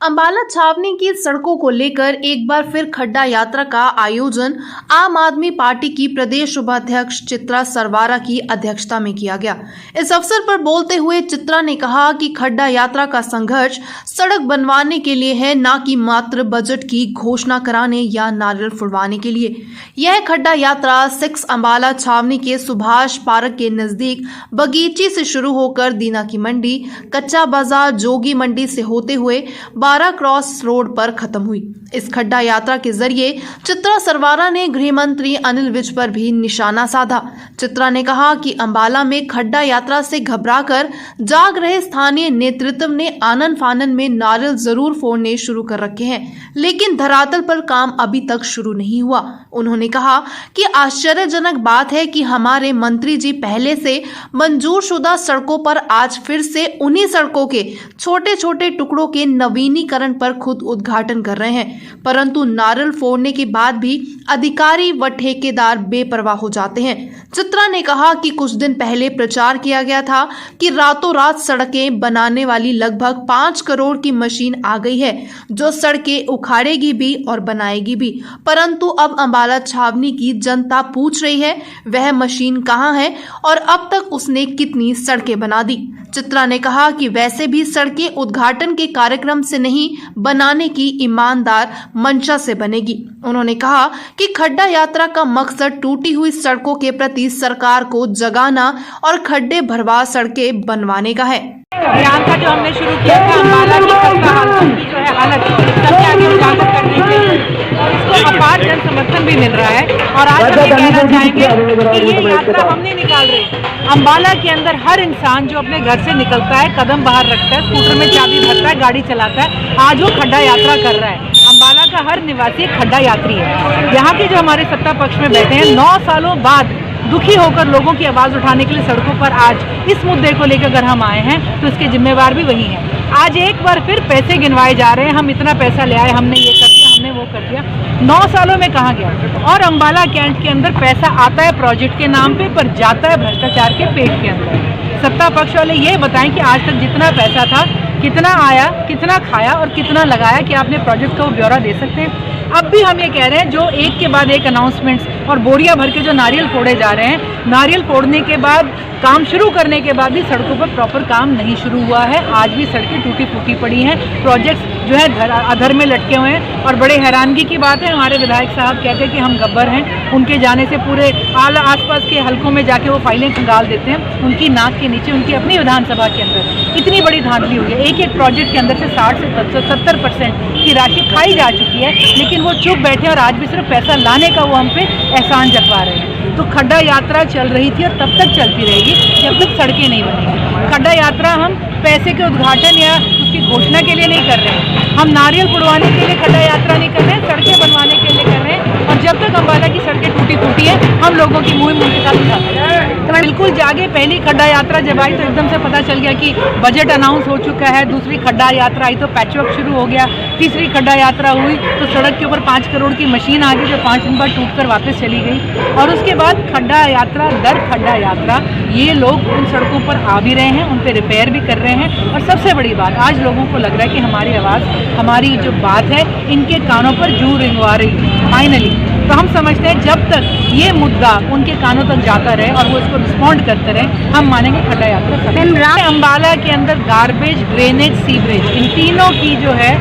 अंबाला छावनी की सड़कों को लेकर एक बार फिर खड्डा यात्रा का आयोजन आम आदमी पार्टी की प्रदेश उपाध्यक्ष चित्रा सरवारा की अध्यक्षता में किया गया। इस अवसर पर बोलते हुए चित्रा ने कहा कि खड्डा यात्रा का संघर्ष सड़क बनवाने के लिए है, न कि मात्र बजट की घोषणा कराने या नारियल फुलवाने के लिए। यह खड्डा यात्रा 6 अंबाला छावनी के सुभाष पार्क के नजदीक बगीची से शुरू होकर दीना की मंडी, कच्चा बाजार, जोगी मंडी से होते हुए 12 क्रॉस रोड पर खत्म हुई। इस खड्डा यात्रा के जरिए चित्रा सरवारा ने गृह मंत्री अनिल विज पर भी निशाना साधा। चित्रा ने कहा कि अंबाला में खड्डा यात्रा से घबराकर जाग रहे स्थानीय नेतृत्व ने आनन फानन में नारियल जरूर फोड़ने शुरू कर रखे हैं, लेकिन धरातल पर काम अभी तक शुरू नहीं हुआ। उन्होंने कहा कि आश्चर्यजनक बात है कि हमारे मंत्री जी पहले से मंजूर शुदा सड़कों पर आज फिर से उन्हीं सड़कों के छोटे छोटे टुकड़ों के नवीनीकरण पर खुद उद्घाटन कर रहे हैं, परंतु नारियल फोड़ने के बाद भी अधिकारी व ठेकेदार बेपरवाह हो जाते हैं। चित्रा ने कहा कि कुछ दिन पहले प्रचार किया गया था कि रातों रात सड़कें बनाने वाली लगभग 5 करोड़ की मशीन आ गई है, जो सड़कें उखाड़ेगी भी और बनाएगी भी, परंतु अब अंबाला छावनी की जनता पूछ रही है वह मशीन कहां है और अब तक उसने कितनी सड़कें बना दी। चित्रा ने कहा कि वैसे भी सड़कें उद्घाटन के कार्यक्रम से नहीं, बनाने की ईमानदार मंशा से बनेगी। उन्होंने कहा कि खड्डा यात्रा का मकसद टूटी हुई सड़कों के प्रति सरकार को जगाना और खड्डे भरवा सड़कें बनवाने का है। अभियान का जो हमने शुरू किया था अंबाला की खस्ता हालत की जो है हालत सबके आगे उजागर करने के लिए, इसको अपार जन समर्थन भी मिल रहा है। और आज हम ये कहना चाहेंगे कि ये यात्रा हम नहीं निकाल रहे। अंबाला के अंदर हर इंसान जो अपने घर से निकलता है, कदम बाहर रखता है, स्कूटर में चाबी भरता है, गाड़ी चलाता है, आज वो खड्डा यात्रा कर रहा है। अंबाला का हर निवासी एक खड्डा यात्री है। यहाँ के जो हमारे सत्ता पक्ष में बैठे हैं, 9 सालों बाद दुखी होकर लोगों की आवाज़ उठाने के लिए सड़कों पर आज इस मुद्दे को लेकर अगर हम आए हैं तो इसके जिम्मेवार भी वही हैं। आज एक बार फिर पैसे गिनवाए जा रहे हैं, हम इतना पैसा ले आए, हमने ये कर दिया, हमने वो कर दिया। 9 सालों में कहाँ गया? और अंबाला कैंट के अंदर पैसा आता है प्रोजेक्ट के नाम पे, पर जाता है भ्रष्टाचार के पेट के अंदर। सत्ता पक्ष वाले ये बताएं कि आज तक जितना पैसा था, कितना आया, कितना खाया और कितना लगाया, कि आपने प्रोजेक्ट का वो ब्यौरा दे सकते हैं? अब भी हम ये कह रहे हैं, जो एक के बाद एक अनाउंसमेंट्स और बोरिया भर के जो नारियल फोड़े जा रहे हैं, नारियल फोड़ने के बाद काम शुरू करने के बाद भी सड़कों पर प्रॉपर काम नहीं शुरू हुआ है। आज भी सड़कें टूटी फूटी पड़ी हैं, प्रोजेक्ट्स जो है अधर में लटके हुए हैं। और बड़े हैरानगी की बात है, हमारे विधायक साहब कहते हैं कि हम गब्बर हैं, उनके जाने से पूरे आसपास के हलकों में जाके वो फाइलें खंगाल देते हैं। उनकी नाक के नीचे उनकी अपनी विधानसभा के अंदर इतनी बड़ी धांधली हुई है। एक एक प्रोजेक्ट के अंदर से 60 से 70% की राशि खाई जा चुकी है, लेकिन वो चुप बैठे और आज भी सिर्फ पैसा लाने का वो हम पे एहसान जतवा रहे हैं। तो खड्डा यात्रा चल रही थी और तब तक चलती रहेगी जब तक सड़कें नहीं बनेंगी। खड्डा यात्रा हम पैसे के उद्घाटन या उसकी घोषणा के लिए नहीं कर रहे हैं, हम नारियल फुड़वाने के लिए खड्डा यात्रा नहीं कर रहे हैं, सड़कें बनवाने के लिए कर रहे हैं। और जब तक अंबाला की सड़कें टूटी फूटी है, हम लोगों की मुँह के साथ उठाते हैं। तो बिल्कुल जागे। पहली खड्डा यात्रा जब आई तो एकदम से पता चल गया कि बजट अनाउंस हो चुका है। दूसरी खड्डा यात्रा आई तो पैचवर्क शुरू हो गया। तीसरी खड्डा यात्रा हुई तो सड़क के ऊपर 5 करोड़ की मशीन आ गई, जो 5 दिन बाद टूट कर वापस चली गई। और उसके बाद खड्डा यात्रा दर खड्डा यात्रा ये लोग उन सड़कों पर आ भी रहे हैं, उन पर रिपेयर भी कर रहे हैं। और सबसे बड़ी बात, आज लोगों को लग रहा है कि हमारी आवाज़, हमारी जो बात है, इनके कानों पर जू रिंगवा रही फाइनली। तो हम समझते हैं जब तक ये मुद्दा उनके कानों तक जाता रहे और वो इसको रिस्पॉन्ड करते रहे, हम मानेंगे खड्डा यात्रा। अंबाला के अंदर गार्बेज, ड्रेनेज, सीवरेज, इन तीनों की जो है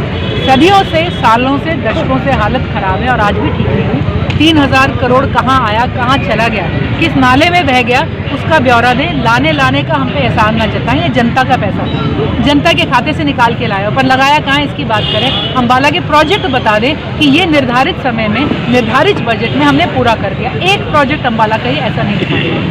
सदियों से, सालों से, दशकों से हालत खराब है और आज भी ठीक नहीं हुई। 3000 करोड़ कहाँ आया, कहाँ चला गया, किस नाले में बह गया, उसका ब्यौरा दें। लाने का हम पे एहसान ना जताएं। ये जनता का पैसा, जनता के खाते से निकाल के लाया, पर लगाया कहाँ, इसकी बात करें। अंबाला के प्रोजेक्ट बता दें कि ये निर्धारित समय में, निर्धारित बजट में हमने पूरा कर दिया। एक प्रोजेक्ट अंबाला का ये ऐसा नहीं दिखाया।